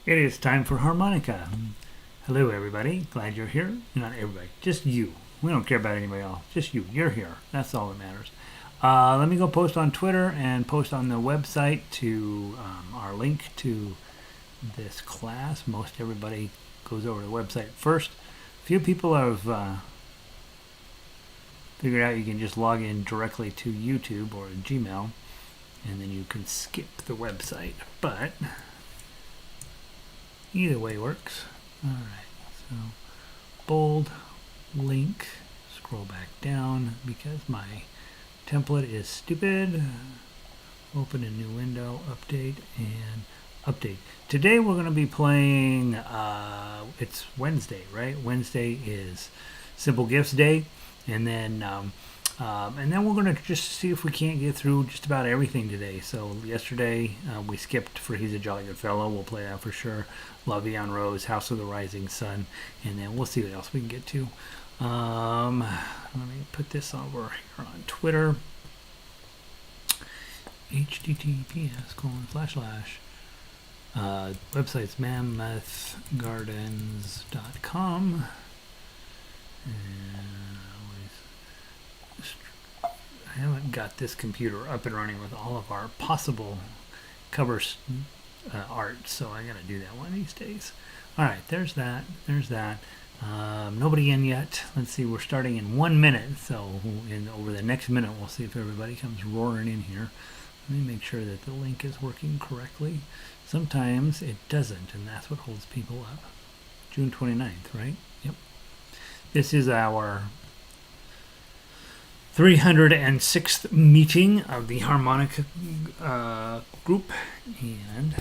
It is time for Harmonica. Hello, everybody. Glad you're here. Not everybody, just you. We don't care about anybody else. Just you. You're here. That's all that matters. Let me go post on Twitter and post on the website to our link to this class. Most everybody goes over to the website first. Few people have figured out you can just log in directly to YouTube or Gmail, and then you can skip the website. But either way works. Alright, so bold, link, scroll back down because my template is stupid. Open a new window, update, and update. Today we're going to be playing, it's Wednesday, right? Wednesday is Simple Gifts Day, and then we're going to just see if we can't get through just about everything today. So yesterday we skipped For He's a Jolly Good Fellow. We'll play that for sure. Love You on Rose, House of the Rising Sun, and then we'll see what else we can get to. Let me put this over here on Twitter. https:// website's mammothgardens.com. I haven't got this computer up and running with all of our possible covers art, so I gotta do that one of these days. Alright, there's that. Nobody in yet. Let's see, we're starting in 1 minute, so over the next minute we'll see if everybody comes roaring in here. Let me make sure that the link is working correctly. Sometimes it doesn't, and that's what holds people up. June 29th, right? Yep. This is our 306th meeting of the Harmonica group, and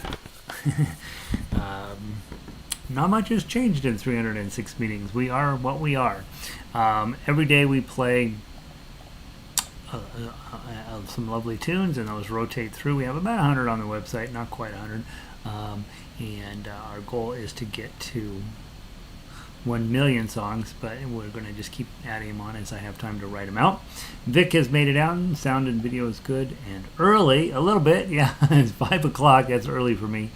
not much has changed in 306 meetings. We are what we are. Every day we play some lovely tunes, and those rotate through. We have about 100 on the website, not quite 100, and our goal is to get to 1 million songs, but we're going to just keep adding them on as I have time to write them out. Vic has made it out. Sound and video is good and early, a little bit. Yeah, it's 5 o'clock. That's early for me.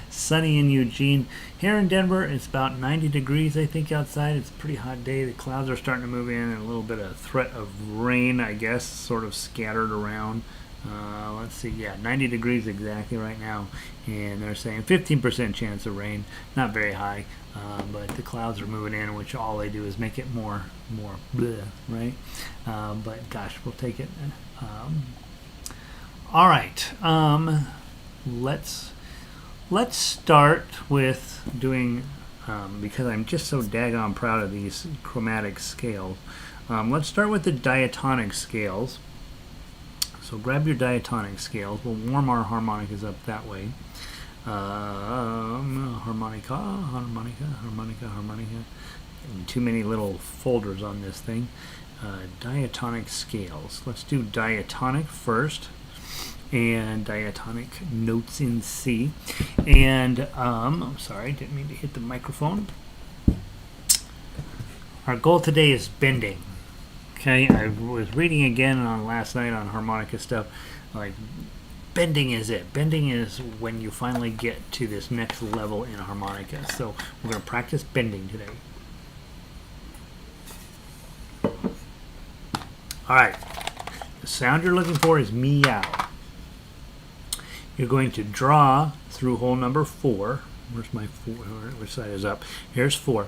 Sunny in Eugene. Here in Denver, it's about 90 degrees, I think, outside. It's a pretty hot day. The clouds are starting to move in, and a little bit of threat of rain, I guess, sort of scattered around. Let's see, yeah, 90 degrees exactly right now, and they're saying 15% chance of rain, not very high, but the clouds are moving in, which all they do is make it more bleh, right? But gosh, we'll take it. All right, let's start with doing, because I'm just so daggone proud of these chromatic scales. Let's start with the diatonic scales. So grab your diatonic scales. We'll warm our harmonicas up that way. Harmonica. Too many little folders on this thing. Diatonic scales. Let's do diatonic first. And diatonic notes in C. And, I'm sorry, didn't mean to hit the microphone. Our goal today is bending. Okay, I was reading again on last night on harmonica stuff, like bending is it. Bending is when you finally get to this next level in harmonica. So we're going to practice bending today. Alright, the sound you're looking for is meow. You're going to draw through hole number 4. Where's my 4? Which side is up? Here's 4.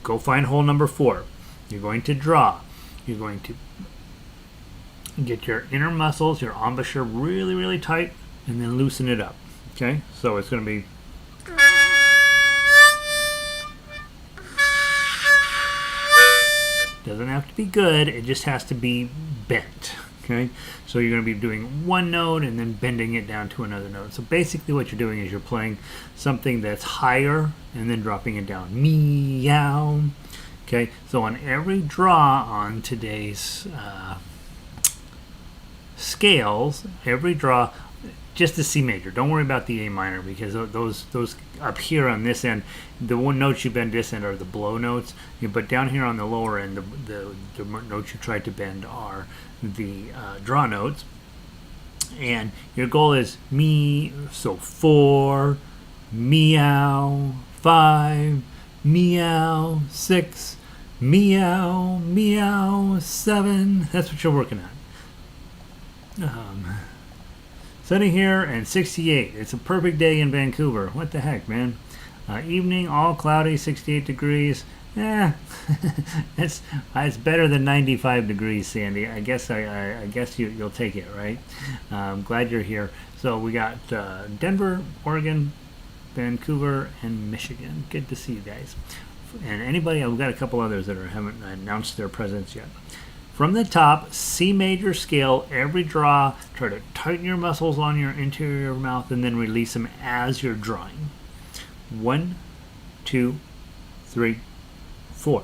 Go find hole number 4. You're going to draw. You're going to get your inner muscles, your embouchure really, really tight, and then loosen it up. Okay? So it's going to be... Doesn't have to be good, it just has to be bent. Okay? So you're going to be doing one note and then bending it down to another note. So basically what you're doing is you're playing something that's higher and then dropping it down. Meow. Okay, so on every draw on today's scales, every draw, just the C major. Don't worry about the A minor, because those up here on this end, the one notes you bend this end are the blow notes. But down here on the lower end, the notes you tried to bend are the draw notes. And your goal is mi, so 4, meow, 5, meow, 6, meow, meow, 7. That's what you're working on. Sunny here and 68. It's a perfect day in Vancouver. What the heck, man? Evening, all cloudy, 68 degrees. It's better than 95 degrees, Sandy. I guess you'll take it, right? I'm glad you're here. So we got Denver, Oregon, Vancouver, and Michigan. Good to see you guys. And anybody, we've got a couple others that haven't announced their presence yet. From the top, C major scale, every draw, try to tighten your muscles on your interior mouth and then release them as you're drawing. 1, 2, 3, 4.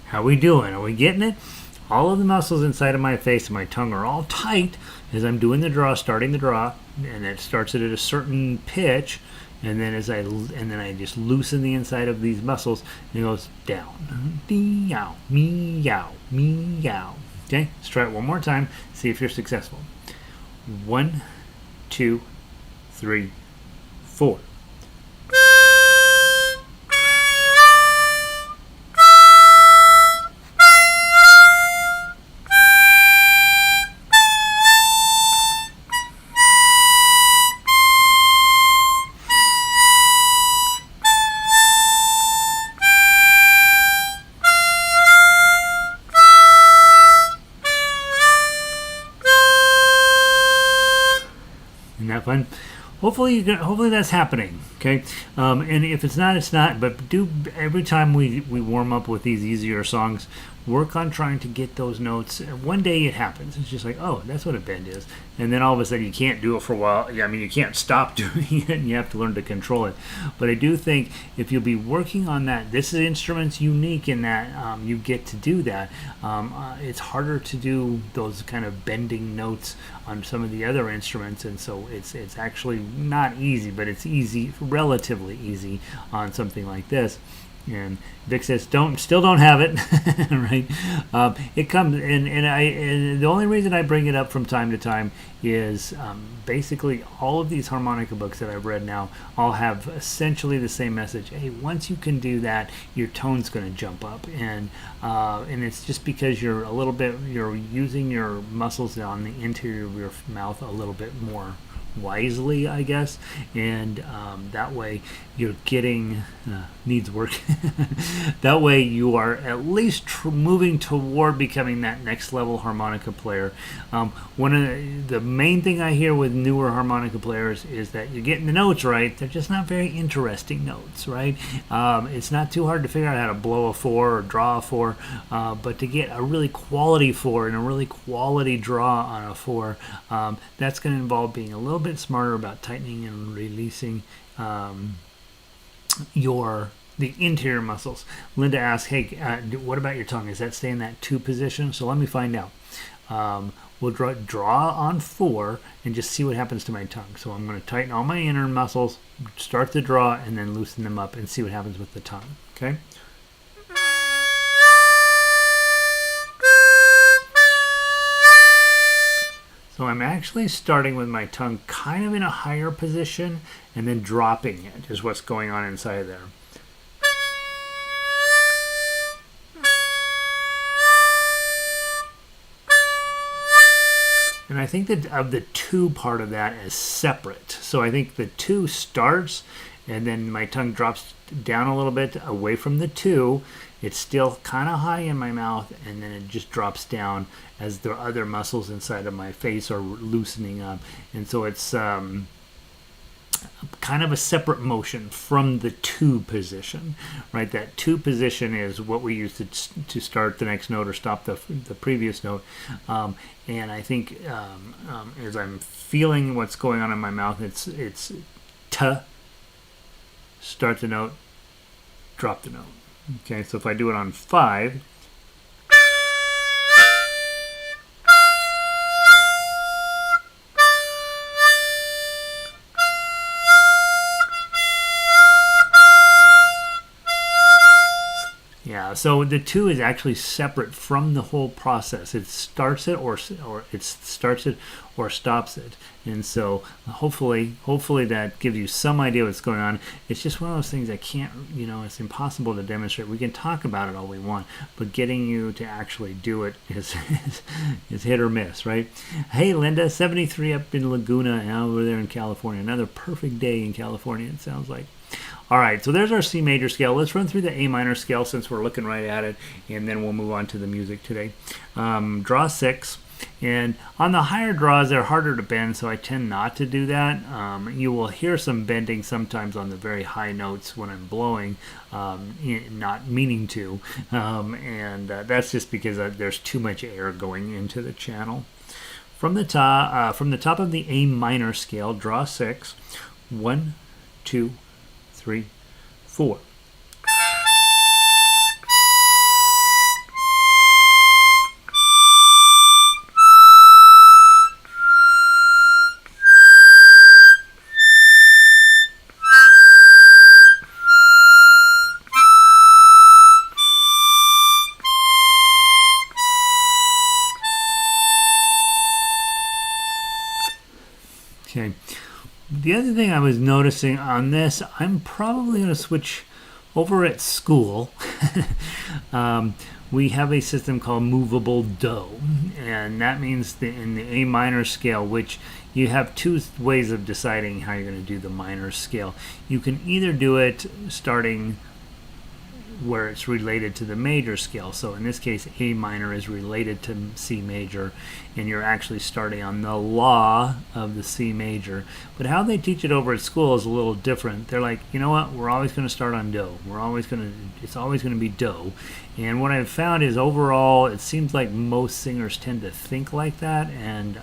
How are we doing? Are we getting it? All of the muscles inside of my face and my tongue are all tight as I'm doing the draw, starting the draw, and it starts it at a certain pitch, and then I just loosen the inside of these muscles, and it goes down. Meow, meow, meow. Okay, let's try it one more time. See if you're successful. 1, 2, 3, 4. Isn't that fun? Hopefully that's happening. Okay, and if it's not, it's not. But do every time we warm up with these easier songs, work on trying to get those notes. One day it happens. It's just like, oh, that's what a bend is, and then all of a sudden you can't do it for a while. I mean, you can't stop doing it, and you have to learn to control it. But I do think if you'll be working on that, this instrument's unique in that you get to do that. It's harder to do those kind of bending notes on some of the other instruments, and so it's actually not easy, but it's easy, relatively easy on something like this. And Vic says, still don't have it, right? It comes, and the only reason I bring it up from time to time is basically all of these harmonica books that I've read now all have essentially the same message. Hey, once you can do that, your tone's going to jump up, and it's just because you're using your muscles on the interior of your mouth a little bit more wisely, I guess, and that way you're getting needs work. That way you are at least moving toward becoming that next level harmonica player. One of the main thing I hear with newer harmonica players is that you're getting the notes right, they're just not very interesting notes, right? It's not too hard to figure out how to blow a 4 or draw a 4, but to get a really quality 4 and a really quality draw on a 4, that's going to involve being a little bit smarter about tightening and releasing the interior muscles. Linda asks, hey, what about your tongue? Does that stay in that 2 position? So let me find out. We'll draw on 4 and just see what happens to my tongue. So I'm going to tighten all my inner muscles, start the draw, and then loosen them up and see what happens with the tongue. Okay? So I'm actually starting with my tongue kind of in a higher position and then dropping it is what's going on inside there. And I think that of the 2 part of that is separate. So I think the 2 starts and then my tongue drops down a little bit away from the 2. It's still kind of high in my mouth, and then it just drops down as the other muscles inside of my face are loosening up. And so it's kind of a separate motion from the 2 position, right? That 2 position is what we use to start the next note or stop the previous note. And I think as I'm feeling what's going on in my mouth, it's t, start the note, drop the note. Okay, so if I do it on 5, yeah, so the 2 is actually separate from the whole process. It starts it or it starts it or stops it. And so hopefully that gives you some idea what's going on. It's just one of those things I can't, it's impossible to demonstrate. We can talk about it all we want, but getting you to actually do it is hit or miss, right? Hey, Linda, 73 up in Laguna and over there in California. Another perfect day in California, it sounds like. All right, so there's our C major scale. Let's run through the A minor scale since we're looking right at it, and then we'll move on to the music today. Draw 6, and on the higher draws, they're harder to bend, so I tend not to do that. You will hear some bending sometimes on the very high notes when I'm blowing, not meaning to, and that's just because there's too much air going into the channel. From the top of the A minor scale, draw 6. 1, 2, 3, 4. Okay. The other thing I was noticing on this, I'm probably going to switch over at school. We have a system called movable do, and that means that in the A minor scale, which you have 2 ways of deciding how you're going to do the minor scale. You can either do it starting where it's related to the major scale. So in this case, A minor is related to C major, and you're actually starting on the law of the C major. But how they teach it over at school is a little different. They're like, you know what? We're always going to start on do. It's always going to be do. And what I've found is overall, it seems like most singers tend to think like that, and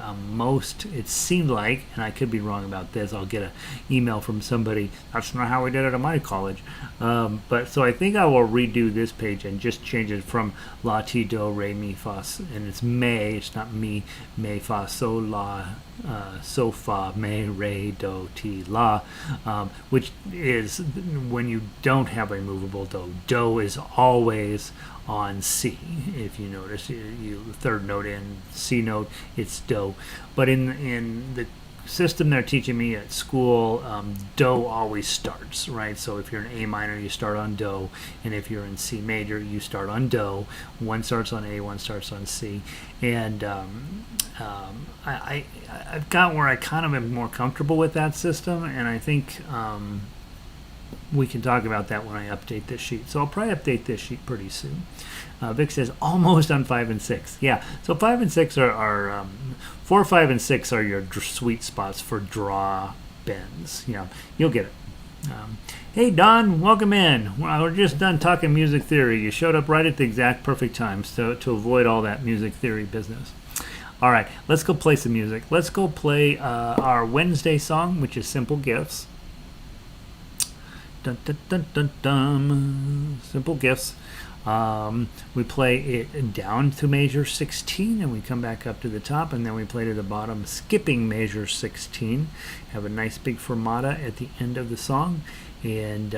it seemed like, and I could be wrong about this, I'll get an email from somebody, that's not how we did it at my college. But so I think I will redo this page and just change it from la, ti, do, re, mi, fa, and it's me, it's not me, fa, sol, la, so, fa, me, re, do, ti, la, which is when you don't have a movable do. Do is always on C. If you notice, you third note in C note, it's do. But in the system they're teaching me at school, do always starts, right? So if you're in A minor, you start on do, and if you're in C major, you start on do. One starts on A, one starts on C, and I've got where I kind of am more comfortable with that system, and I think we can talk about that when I update this sheet. So I'll probably update this sheet pretty soon. Vic says almost on 5 and 6. Yeah, so 5 and 6 are 4, 5, and 6 are your sweet spots for draw bends. Yeah, you'll get it. Hey Don, welcome in. Well, we're just done talking music theory. You showed up right at the exact perfect time to avoid all that music theory business. All right, let's go play some music. Let's go play our Wednesday song, which is Simple Gifts. Dun, dun, dun, dun, dun. Simple Gifts. We play it down to measure 16, and we come back up to the top, and then we play to the bottom, skipping measure 16. Have a nice big fermata at the end of the song, and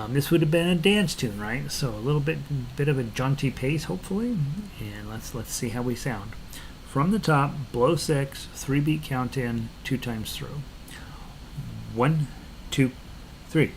this would have been a dance tune, right? So a little bit of a jaunty pace, hopefully, and let's see how we sound. From the top, blow 6, 3-beat count in, 2 times through. 1, 2, 3.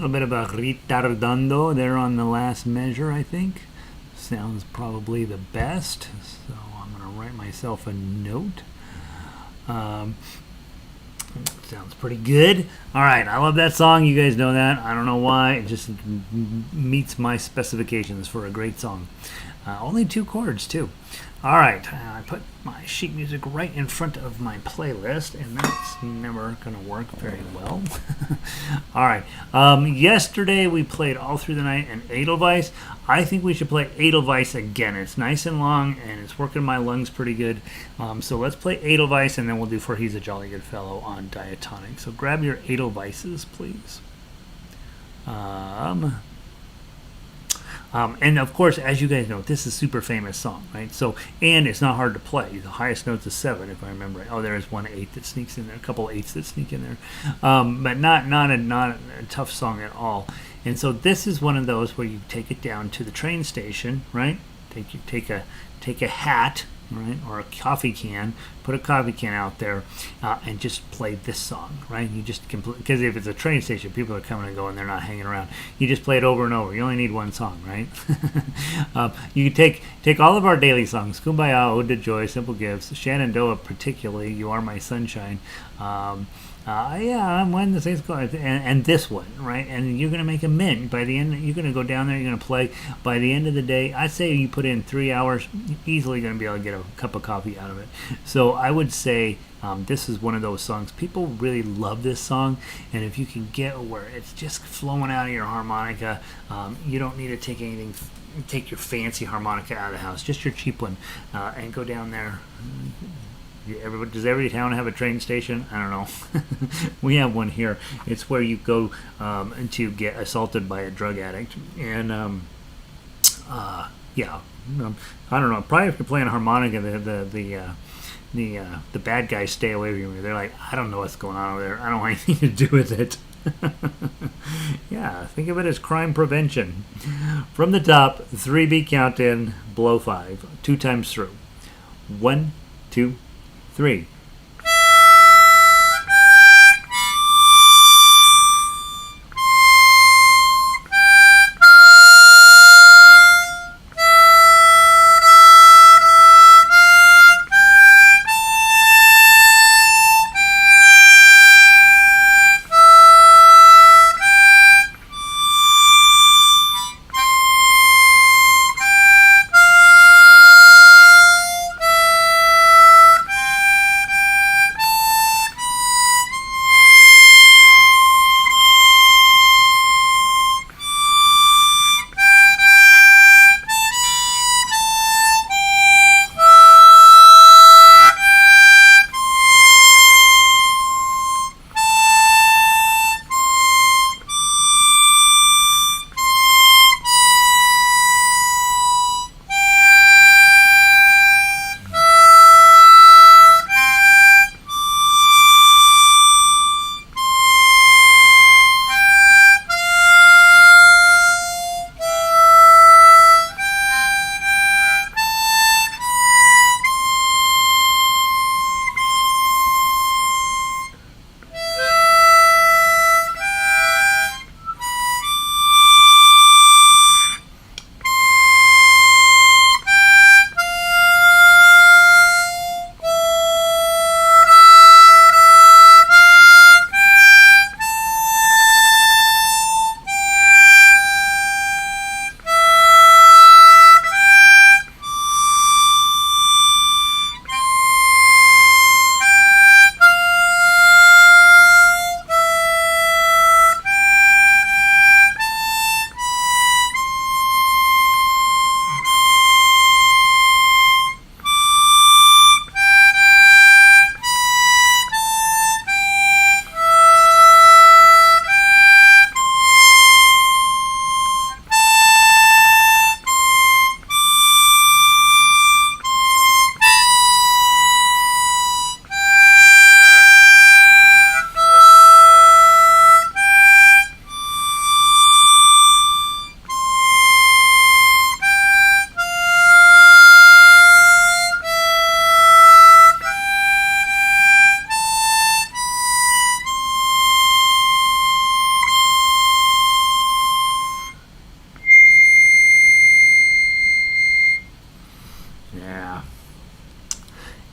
little bit of a ritardando there on the last measure, I think. Sounds probably the best. So I'm going to write myself a note. Sounds pretty good. All right, I love that song. You guys know that. I don't know why. It just meets my specifications for a great song. Only 2 chords, too. All right, I put my sheet music right in front of my playlist, and that's never going to work very well. All right, yesterday we played All Through the Night and Edelweiss. I think we should play Edelweiss again. It's nice and long, and it's working my lungs pretty good. So let's play Edelweiss, and then we'll do For He's a Jolly Good Fellow on Diatonic. So grab your Edelweisses, please. And of course, as you guys know, this is a super famous song, right? So, and it's not hard to play. The highest note's a 7, if I remember right. Oh, there's 1 8 that sneaks in there, a couple 8s that sneak in there, but not a tough song at all. And so this is one of those where you take it down to the train station, right? Take a hat, right, or a coffee can, put a coffee can out there, and just play this song, right? You just because if it's a train station, people are coming and going, they're not hanging around. You just play it over and over. You only need one song, right? You can take all of our daily songs: Kumbaya, Ode to Joy, Simple Gifts, Shenandoah, particularly, You Are My Sunshine. I'm when the Saints go, and this one, right? And you're gonna make a mint by the end. You're gonna go down there. You're gonna play. By the end of the day, I'd say you put in 3 hours. You're easily gonna be able to get a cup of coffee out of it. So I would say this is one of those songs. People really love this song, and if you can get where it's just flowing out of your harmonica, you don't need to take your fancy harmonica out of the house, just your cheap one, and go down there. Does every town have a train station? I don't know. We have one here. It's where you go to get assaulted by a drug addict, and I don't know. Probably if you're playing harmonica, the bad guys stay away from you. They're like, I don't know what's going on over there. I don't want anything to do with it. Yeah, think of it as crime prevention. From the top, 3-beat count in, blow 5, 2 times through. 1, 2, 3.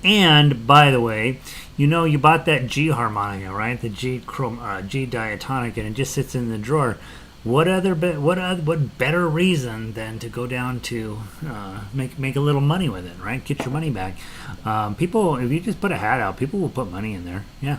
And by the way, you bought that G harmonica, right? The G diatonic, and it just sits in the drawer. What better reason than to go down to make a little money with it, right? Get your money back. People, if you just put a hat out, people will put money in there. Yeah.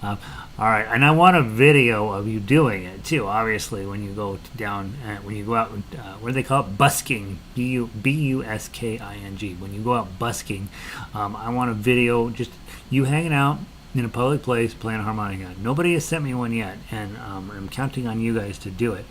All right, and I want a video of you doing it too. Obviously, when you go down, when you go out, what do they call it? Busking, busking. When you go out busking, I want a video just you hanging out in a public place playing a harmonica. Nobody has sent me one yet, and I'm counting on you guys to do it.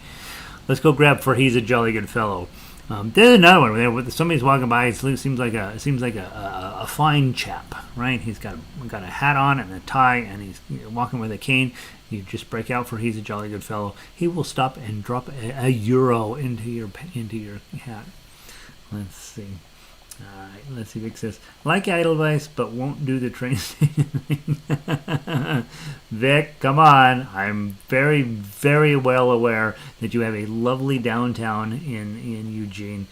Let's go grab For He's a Jolly Good Fellow. There's another one. Somebody's walking by. It seems like a fine chap, right? He's got a hat on and a tie, and he's walking with a cane. You just break out For He's a Jolly Good Fellow. He will stop and drop a euro into your hat. Let's see. All right, let's see if it says, like Edelweiss, but won't do the train station thing. Vic, come on. I'm very, very well aware that you have a lovely downtown in Eugene.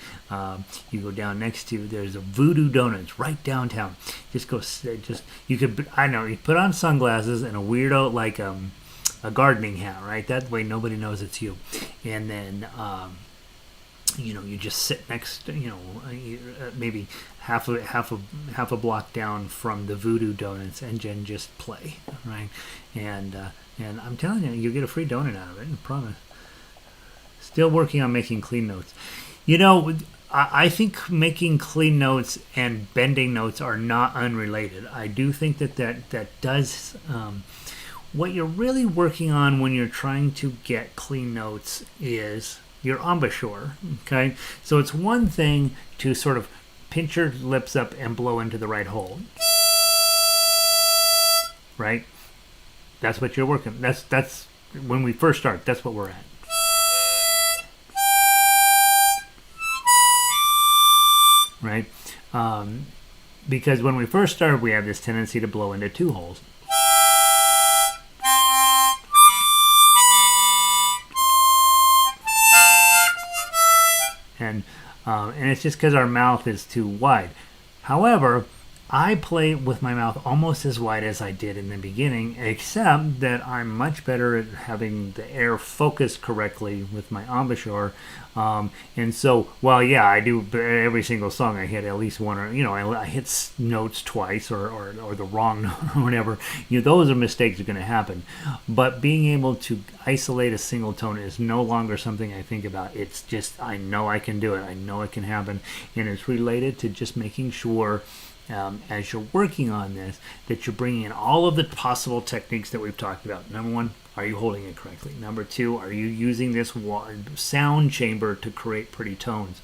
You go down next to, there's a Voodoo Donuts right downtown. You put on sunglasses and a weirdo, like a gardening hat, right? That way nobody knows it's you. And then, you just sit next, maybe half a block down from the Voodoo Donuts, and then just play, right? And I'm telling you get a free donut out of it. I promise. Still working on making clean notes. I think making clean notes and bending notes are not unrelated. I do think that does. What you're really working on when you're trying to get clean notes is your embouchure, okay? So it's one thing to sort of pinch your lips up and blow into the right hole, right? That's what you're working. That's when we first start. That's what we're at, right? Because when we first start, we have this tendency to blow into two holes. And it's just because our mouth is too wide. However, I play with my mouth almost as wide as I did in the beginning, except that I'm much better at having the air focus correctly with my embouchure. And so, I do every single song. I hit at least one, or I hit notes twice, or the wrong note, or whatever. Those are mistakes that are going to happen. But being able to isolate a single tone is no longer something I think about. It's just I know I can do it. I know it can happen, and it's related to just making sure. As you're working on this, that you're bringing in all of the possible techniques that we've talked about. Number one, are you holding it correctly? Number two, are you using this sound chamber to create pretty tones?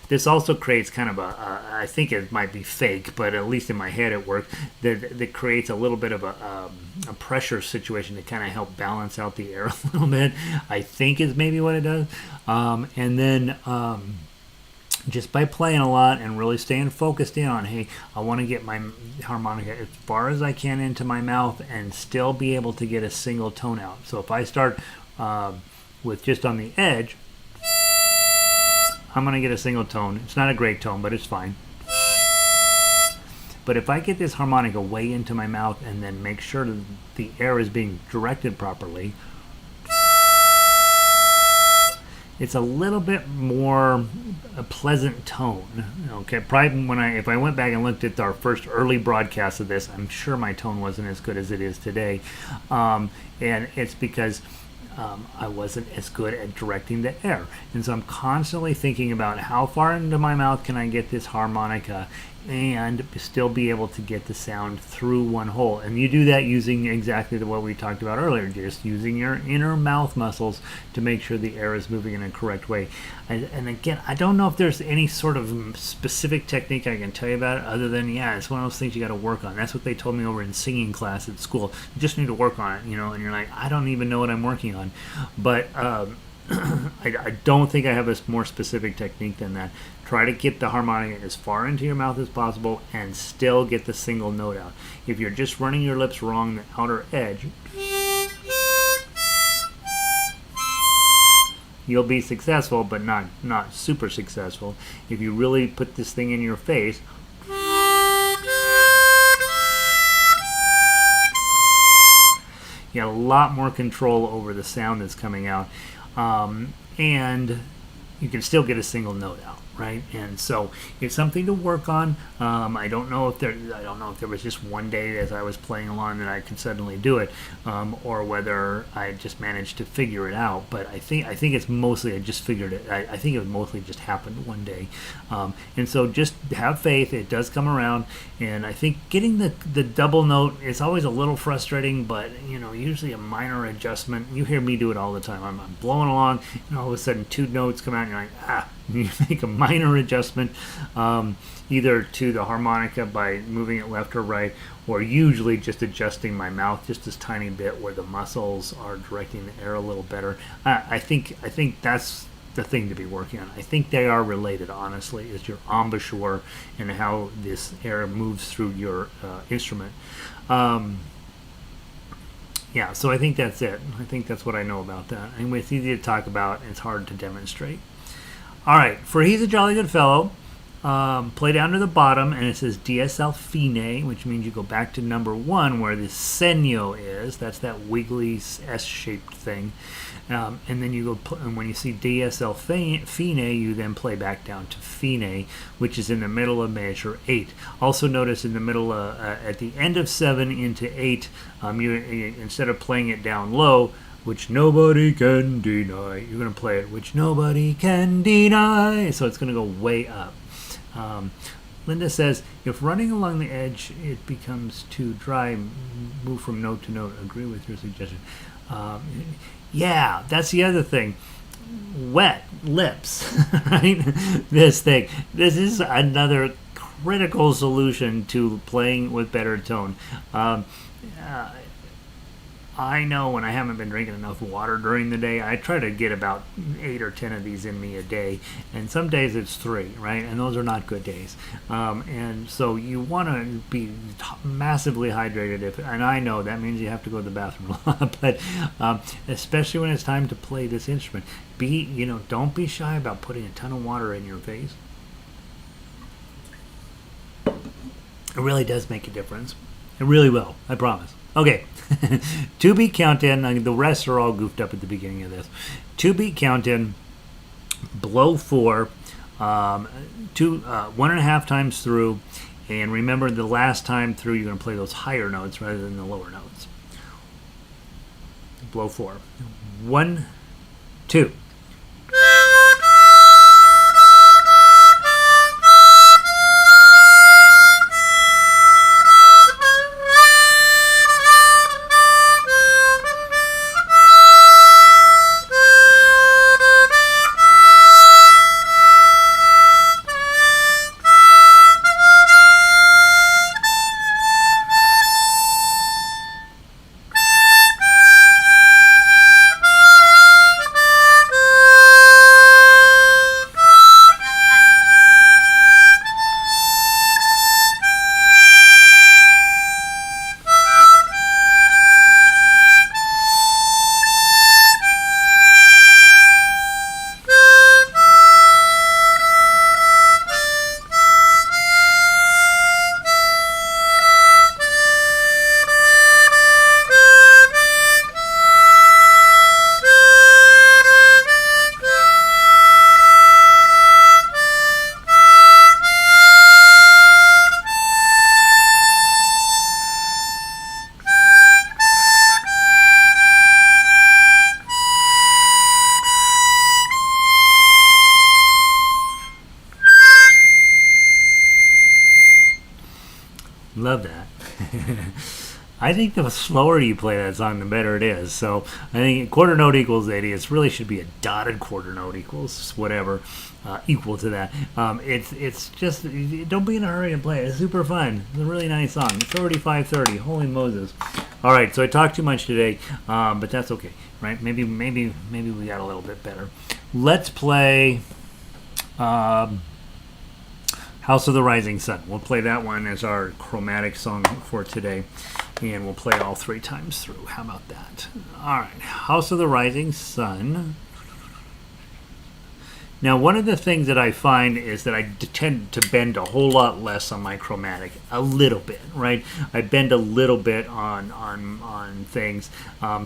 This also creates kind of I think it might be fake, but at least in my head it works, that creates a little bit of a pressure situation to kind of help balance out the air a little bit. I think is maybe what it does. And then... just by playing a lot and really staying focused in on, hey, I want to get my harmonica as far as I can into my mouth and still be able to get a single tone out. So if I start with just on the edge, I'm going to get a single tone. It's not a great tone, but it's fine. But if I get this harmonica way into my mouth and then make sure that the air is being directed properly, it's a little bit more a pleasant tone. Okay, probably if I went back and looked at our first early broadcast of this, I'm sure my tone wasn't as good as it is today, and it's because I wasn't as good at directing the air. And so I'm constantly thinking about how far into my mouth can I get this harmonica and still be able to get the sound through one hole. And you do that using exactly what we talked about earlier, just using your inner mouth muscles to make sure the air is moving in a correct way. And again, I don't know if there's any sort of specific technique I can tell you about it, other than, it's one of those things you got to work on. That's what they told me over in singing class at school. You just need to work on it, and you're like, I don't even know what I'm working on. But I don't think I have a more specific technique than that. Try to get the harmonica as far into your mouth as possible and still get the single note out. If you're just running your lips wrong, the outer edge, you'll be successful, but not super successful. If you really put this thing in your face, You got a lot more control over the sound that's coming out, and you can still get a single note out, right? And so it's something to work on. I don't know if there was just one day as I was playing along that I could suddenly do it, or whether I just managed to figure it out. But I think it's mostly I just figured it. I think it mostly just happened one day, and so just have faith. It does come around, and I think getting the double note is always a little frustrating, but usually a minor adjustment. You hear me do it all the time. I'm blowing along, and all of a sudden 2 notes come out, and you're like, ah. You make a minor adjustment, either to the harmonica by moving it left or right, or usually just adjusting my mouth just this tiny bit where the muscles are directing the air a little better. I think that's the thing to be working on. I think they are related, honestly, is your embouchure and how this air moves through your instrument. Yeah, so I think that's it. I think that's what I know about that. Anyway, it's easy to talk about, and it's hard to demonstrate. All right, for He's a Jolly Good Fellow, play down to the bottom, and it says DSL Fine, which means you go back to number 1 where the segno is. That's that wiggly S-shaped thing. And then you go, and when you see DSL Fine, you then play back down to Fine, which is in the middle of measure 8. Also notice in the middle, at the end of 7 into 8, you instead of playing it down low, which nobody can deny, you're going to play it, which nobody can deny. So it's going to go way up. Linda says, if running along the edge, it becomes too dry, move from note to note. Agree with your suggestion. Yeah, that's the other thing. Wet lips, right? This is another critical solution to playing with better tone. I know when I haven't been drinking enough water during the day, I try to get about 8 or 10 of these in me a day, and some days it's 3, right? And those are not good days. And so you want to be massively hydrated. And I know that means you have to go to the bathroom a lot, but especially when it's time to play this instrument, don't be shy about putting a ton of water in your face. It really does make a difference. It really will, I promise. Okay, 2-beat count-in. The rest are all goofed up at the beginning of this. 2-beat count-in, blow 4, 1.5 times through, and remember the last time through you're going to play those higher notes rather than the lower notes. Blow 4. 1, 2. Love that. I think the slower you play that song, the better it is. So I think quarter note equals 80. It really should be a dotted quarter note equals whatever equal to that. It's just, don't be in a hurry and play it. It's super fun. It's a really nice song. It's already 5:30. Holy Moses. All right, so I talked too much today, but that's okay, right? Maybe we got a little bit better. Let's play House of the Rising Sun. We'll play that one as our chromatic song for today, and we'll play all 3 times through. How about that? All right, House of the Rising Sun. Now, one of the things that I find is that I tend to bend a whole lot less on my chromatic, a little bit, right? I bend a little bit on things,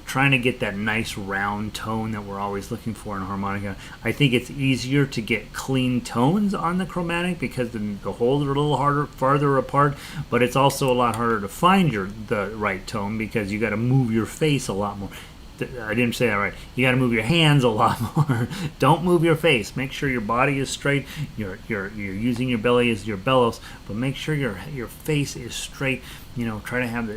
trying to get that nice round tone that we're always looking for in harmonica. I think it's easier to get clean tones on the chromatic because the holes are a little farther apart, but it's also a lot harder to find the right tone because you got to move your face a lot more. I didn't say that right. You got to move your hands a lot more. Don't move your face. Make sure your body is straight. You're using your belly as your bellows, but make sure your face is straight. You know, try to have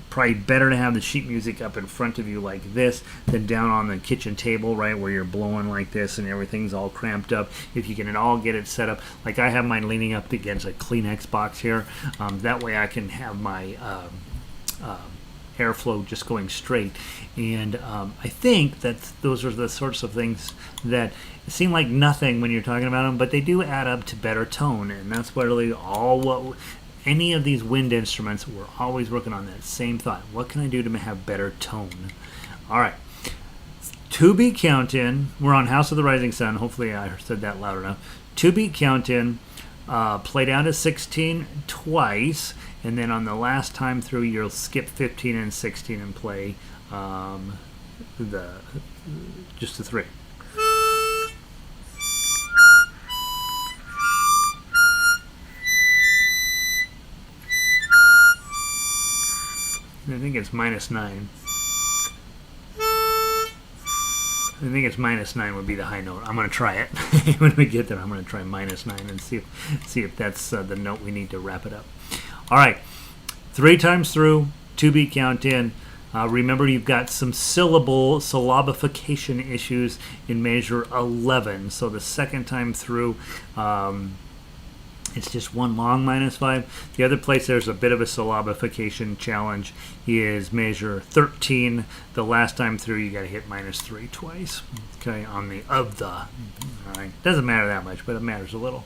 probably better to have the sheet music up in front of you like this than down on the kitchen table, right, where you're blowing like this and everything's all cramped up. If you can at all get it set up, like I have mine leaning up against a Kleenex box here. That way I can have my airflow just going straight, and I think that those are the sorts of things that seem like nothing when you're talking about them, but they do add up to better tone, and that's really what any of these wind instruments, we're always working on that same thought. What can I do to have better tone? All right, two beat count in. We're on House of the Rising Sun. Hopefully I said that loud enough. Two beat count in. Play down to 16 twice, and then on the last time through you'll skip 15 and 16 and play just the 3. I think it's -9. I think it's -9 would be the high note. I'm going to try it. When we get there, I'm going to try -9 and see if that's the note we need to wrap it up. All right, 3 times through, 2 beat count in. Remember, you've got some syllabification issues in measure 11. So the second time through, it's just one long -5. The other place there's a bit of a syllabification challenge is measure 13. The last time through, you got to hit -3 twice. Okay, on the of the. All right, doesn't matter that much, but it matters a little.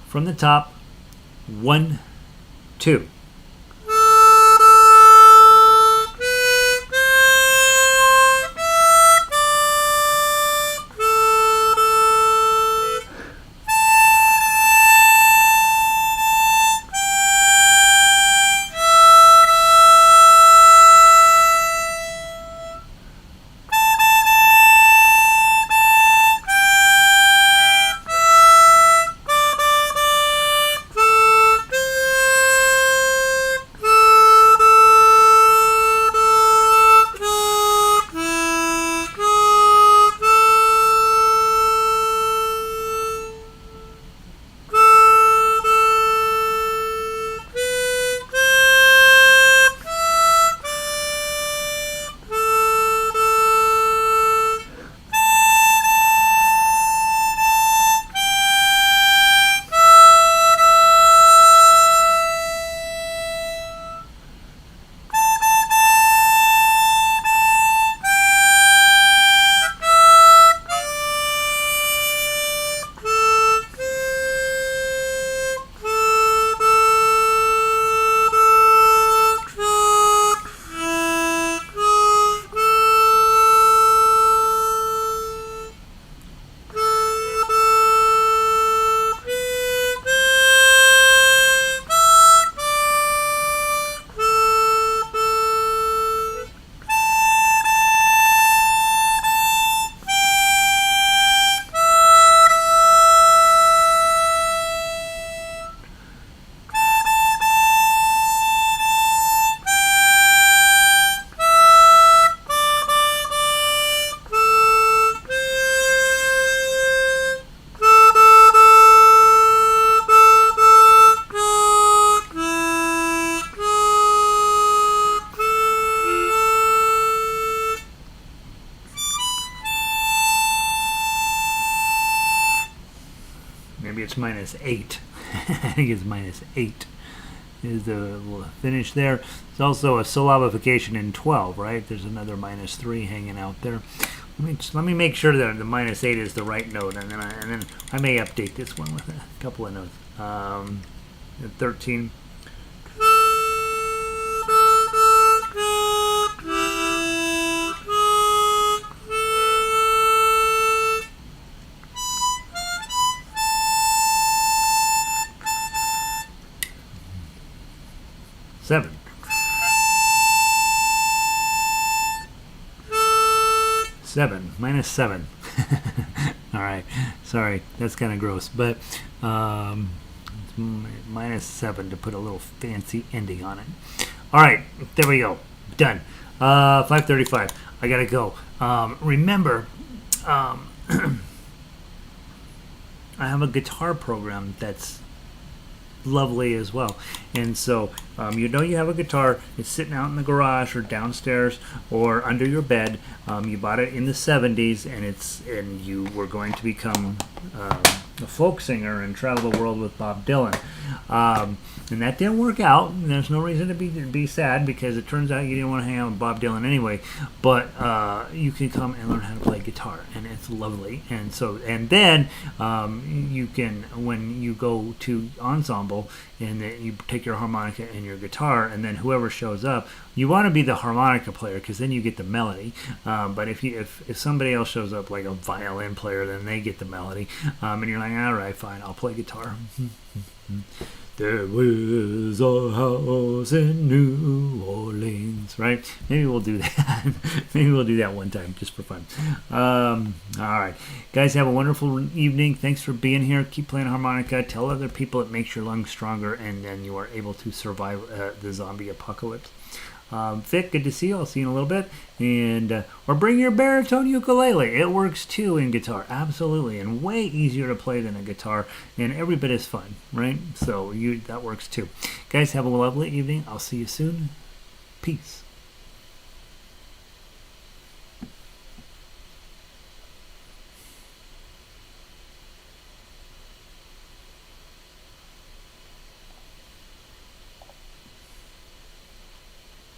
From the top, 1, 2. Maybe it's -8. I think it's -8 is the finish there. There's also a syllabification in 12, right? There's another -3 hanging out there. Let me make sure that the -8 is the right note, and then I may update this one with a couple of notes. 13. 7. 7 minus 7. All right, sorry, that's kind of gross, but it's minus 7 to put a little fancy ending on it. All right, there we go, done. 5:35. I gotta go. Remember, I have a guitar program that's lovely as well. And so you know you have a guitar, it's sitting out in the garage or downstairs or under your bed. You bought it in the 70s and you were going to become a folk singer and travel the world with Bob Dylan. And that didn't work out. And there's no reason to be sad, because it turns out you didn't want to hang out with Bob Dylan anyway. But you can come and learn how to play guitar, and it's lovely. And then you can, when you go to ensemble and you take your harmonica and your guitar, and then whoever shows up, you want to be the harmonica player, because then you get the melody. But if somebody else shows up, like a violin player, then they get the melody. And you're like, all right, fine, I'll play guitar. There was a house in New Orleans, right? Maybe we'll do that. Maybe we'll do that one time just for fun. All right. Guys, have a wonderful evening. Thanks for being here. Keep playing harmonica. Tell other people it makes your lungs stronger, and then you are able to survive the zombie apocalypse. Vic, good to see you. I'll see you in a little bit. And or bring your baritone ukulele. It works too in guitar, absolutely, and way easier to play than a guitar, and every bit as fun, right? So that works too. Guys, have a lovely evening. I'll see you soon. Peace.